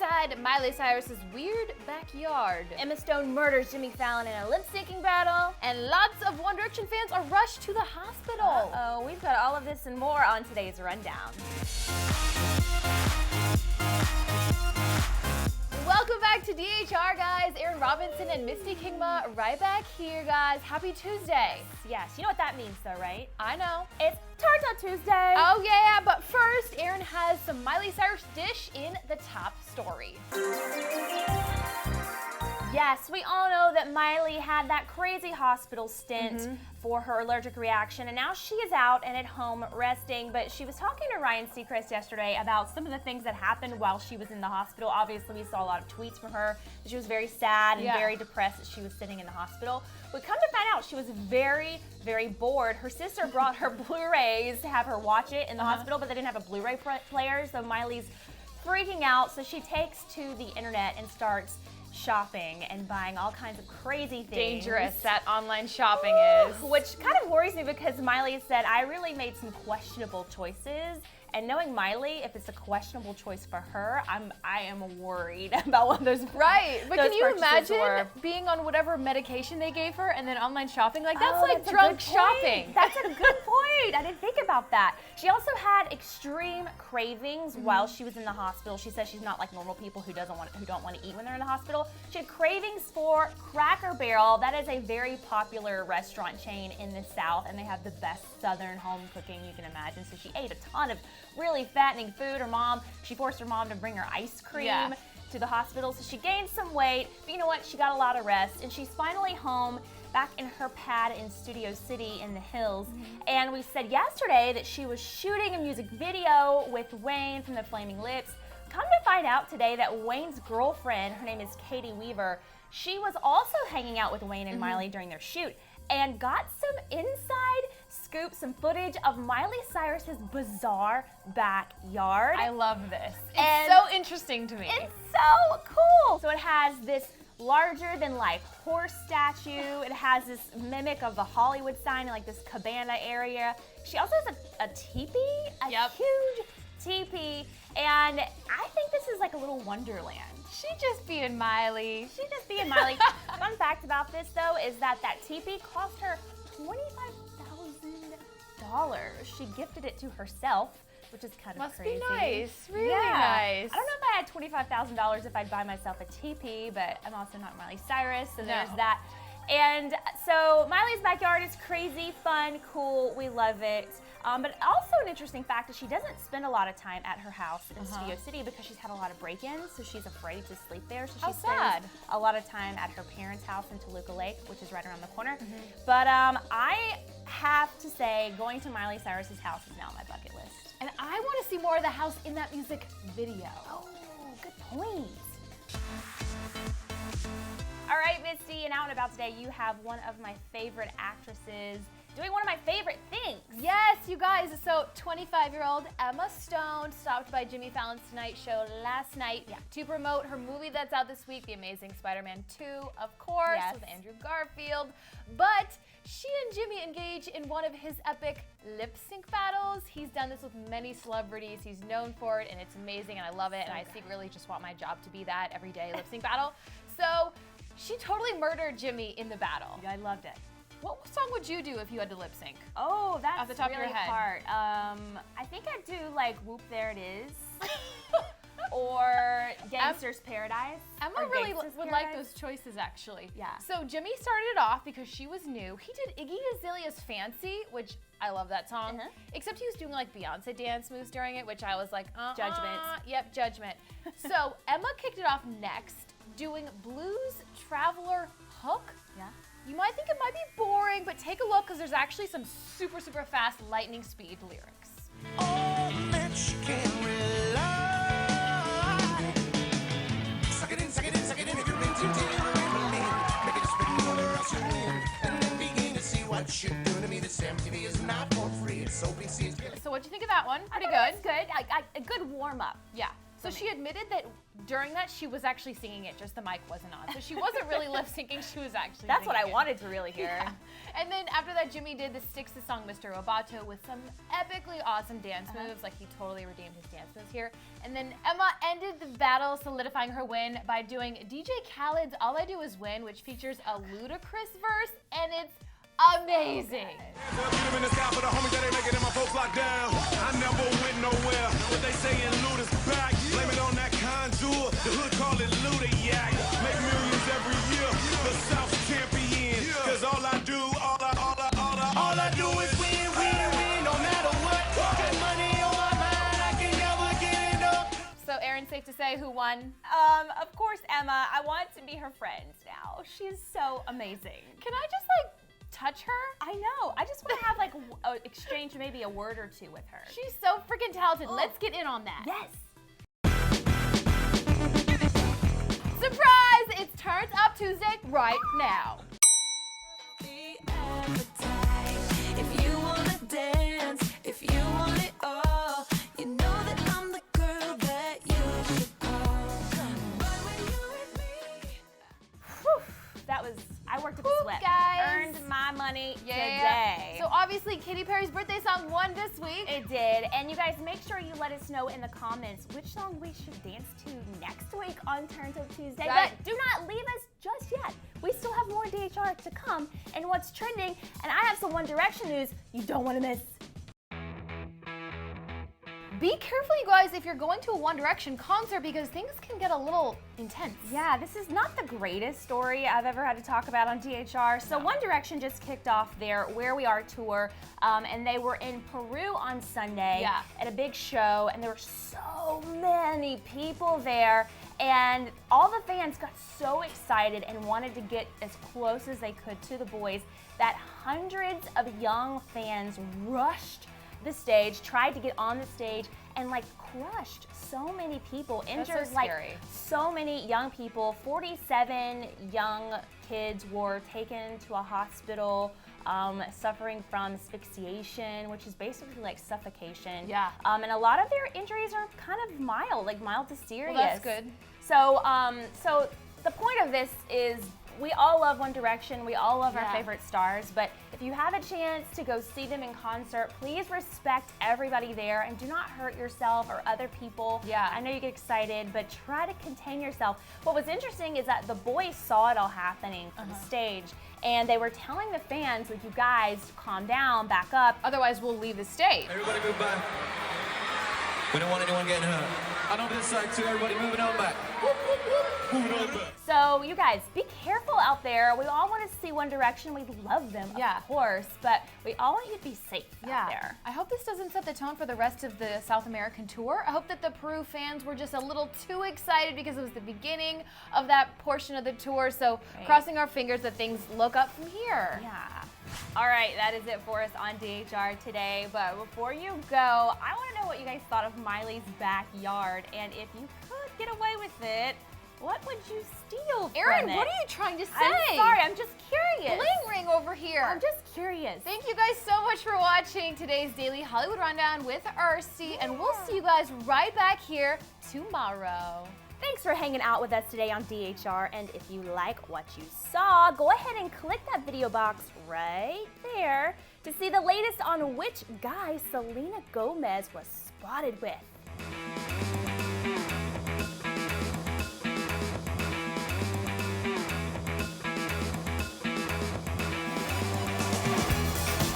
inside Miley Cyrus's weird backyard. Emma Stone murders Jimmy Fallon in a lip-syncing battle. And lots of One Direction fans are rushed to the hospital. Uh-oh, we've got all of this and more on today's Rundown. Welcome back to DHR, guys. Aaron Robinson and Misty Kingma right back here, guys. Happy Tuesday. Yes, you know what that means though, right? I know. It's Tarta Tuesday. Oh yeah, but first, Aaron has some Miley Cyrus dish in the top story. Yes, we all know that Miley had that crazy hospital stint for her allergic reaction, and now she is out and at home resting, but she was talking to Ryan Seacrest yesterday about some of the things that happened while she was in the hospital. Obviously, we saw a lot of tweets from her that she was very sad and very depressed that she was sitting in the hospital. But come to find out, she was very, very bored. Her sister brought her Blu-rays to have her watch it in the hospital, but they didn't have a Blu-ray player, so Miley's freaking out, so she takes to the internet and starts shopping and buying all kinds of crazy things. Dangerous that online shopping is. Which kind of worries me because Miley said, I really made some questionable choices. And knowing Miley, if it's a questionable choice for her, I am worried about what those Right, but those can you purchases imagine were. being on whatever medication they gave her and then online shopping? Like, that's Oh, like that's a drunk good shopping. point. That's a good point. I didn't think about that. She also had extreme cravings while she was in the hospital. She says she's not like normal people who don't want to eat when they're in the hospital. She had cravings for Cracker Barrel. That is a very popular restaurant chain in the South, and they have the best Southern home cooking you can imagine. So she ate a ton of really fattening food. She forced her mom to bring her ice cream to the hospital, so she gained some weight, but you know what, she got a lot of rest, and she's finally home back in her pad in Studio City in the hills. And we said yesterday that she was shooting a music video with Wayne from the Flaming Lips. Come to find out today that Wayne's girlfriend, her name is Katie Weaver, she was also hanging out with Wayne and Miley during their shoot and got some inside scoop, some footage of Miley Cyrus's bizarre backyard. I love this. And It's so interesting to me. It's so cool. So it has this larger than life horse statue. It has this mimic of the Hollywood sign in like this cabana area. She also has a teepee, a huge teepee, and I think this is like a little wonderland. She just being Miley. Fun fact about this though is that teepee cost her $25,000. She gifted it to herself, which is kind of crazy. Must be nice, really nice. I don't know if I had $25,000 if I'd buy myself a teepee, but I'm also not Miley Cyrus, so there's that. And so Miley's backyard is crazy, fun, cool, we love it. But also an interesting fact is she doesn't spend a lot of time at her house in Studio City because she's had a lot of break-ins, so she's afraid to sleep there. So she spends a lot of time at her parents' house in Toluca Lake, which is right around the corner. But I have to say, going to Miley Cyrus's house is now on my bucket list. And I want to see more of the house in that music video. Oh, good point. All right, Misty, and out and about today, you have one of my favorite actresses doing one of my favorite things. Yes, you guys. So 25-year-old Emma Stone stopped by Jimmy Fallon's Tonight Show last night to promote her movie that's out this week, The Amazing Spider-Man 2, of course, with Andrew Garfield. But she and Jimmy engage in one of his epic lip sync battles. He's done this with many celebrities. He's known for it, and it's amazing, and I love it. And I secretly just want my job to be that everyday lip sync battle. So she totally murdered Jimmy in the battle. Yeah, I loved it. What song would you do if you had to lip sync? Oh, that's off the top really of your head. hard. I think I'd do like Whoop There It Is. Or Gangster's Paradise. Emma really would like those choices, actually. Yeah. So Jimmy started it off because she was new. He did Iggy Azalea's Fancy, which I love that song. Except he was doing like Beyonce dance moves during it, which I was like, Judgment. Yep, judgment. So Emma kicked it off next, doing Blues Traveler Hook. Yeah. You might think it might be boring, but take a look because there's actually some super, super fast lightning speed lyrics. All that she can rely. Suck it in, suck it in, suck it in. If you're into make it spin more or else you win. And then begin to see what you're doing to me. This MTV is not for free. It's open seats. So what'd you think of that one? Pretty I good. thought it was good. A good warm up. Yeah. So she admitted that during that, she was actually singing it, just the mic wasn't on. So she wasn't really lip syncing, she was actually That's singing what I it. wanted to really hear. Yeah. And then after that, Jimmy did the Sticks the song Mr. Roboto with some epically awesome dance moves. Like, he totally redeemed his dance moves here. And then Emma ended the battle, solidifying her win by doing DJ Khaled's All I Do Is Win, which features a ludicrous verse, and it's amazing. In the sky for the homies that ain't making it, my folks locked down. I never went nowhere. What they saying, loot is back. Blame it on that contour. The hood call it Luda Yak. Make millions every year. The South's champion. Cause all I do is win, win, win. No matter what. Good money on my mind. I can never get enough. So, Aaron, safe to say who won? Of course, Emma. I want to be her friend now. She's so amazing. Can I just, touch her? I know. I just want to have, exchange maybe a word or two with her. She's so freaking talented. Let's get in on that. Yes. Surprise! It's Turns Up Tuesday right now. If you wanna dance, if you want it all, you know that I'm the girl that you should call. But when you with me, That was, I worked at the Whew, sweat. guys. Earned my money Yeah. today. So obviously Katy Perry's birthday song won this week. It did. And you guys, make sure you let us know in the comments which song we should dance to next week on Turns Up Tuesday. Right. But do not leave us just yet. We still have more DHR to come and what's trending. And I have some One Direction news you don't want to miss. Be careful, you guys, if you're going to a One Direction concert because things can get a little intense. Yeah, this is not the greatest story I've ever had to talk about on DHR. So One Direction just kicked off their Where We Are tour, and they were in Peru on Sunday at a big show, and there were so many people there, and all the fans got so excited and wanted to get as close as they could to the boys that hundreds of young fans rushed the stage, tried to get on the stage, and crushed so many people, injured so scary. So many young people. 47 young kids were taken to a hospital suffering from asphyxiation, which is basically suffocation. Yeah. And a lot of their injuries are kind of mild, mild to serious. Well, that's good. So, so the point of this is we all love One Direction. We all love our favorite stars. But if you have a chance to go see them in concert, please respect everybody there and do not hurt yourself or other people. Yeah. I know you get excited, but try to contain yourself. What was interesting is that the boys saw it all happening from the stage, and they were telling the fans, you guys, calm down, back up. Otherwise, we'll leave the stage. Everybody move back. We don't want anyone getting hurt. I know this side too. Everybody moving on back. Moving on back. So you guys, be careful out there. We all want to see One Direction. We love them, of course, but we all want you to be safe out there. I hope this doesn't set the tone for the rest of the South American tour. I hope that the Peru fans were just a little too excited because it was the beginning of that portion of the tour. So crossing our fingers that things look up from here. Yeah. All right, that is it for us on DHR today. But before you go, I want to know what you guys thought of Miley's backyard. And if you could get away with it, what would you steal Aaron, from it? what are you trying to say? I'm sorry, I'm just curious. Bling ring over here. I'm just curious. Thank you guys so much for watching today's Daily Hollywood Rundown with Ursty, and we'll see you guys right back here tomorrow. Thanks for hanging out with us today on DHR, and if you like what you saw, go ahead and click that video box right there to see the latest on which guy Selena Gomez was spotted with.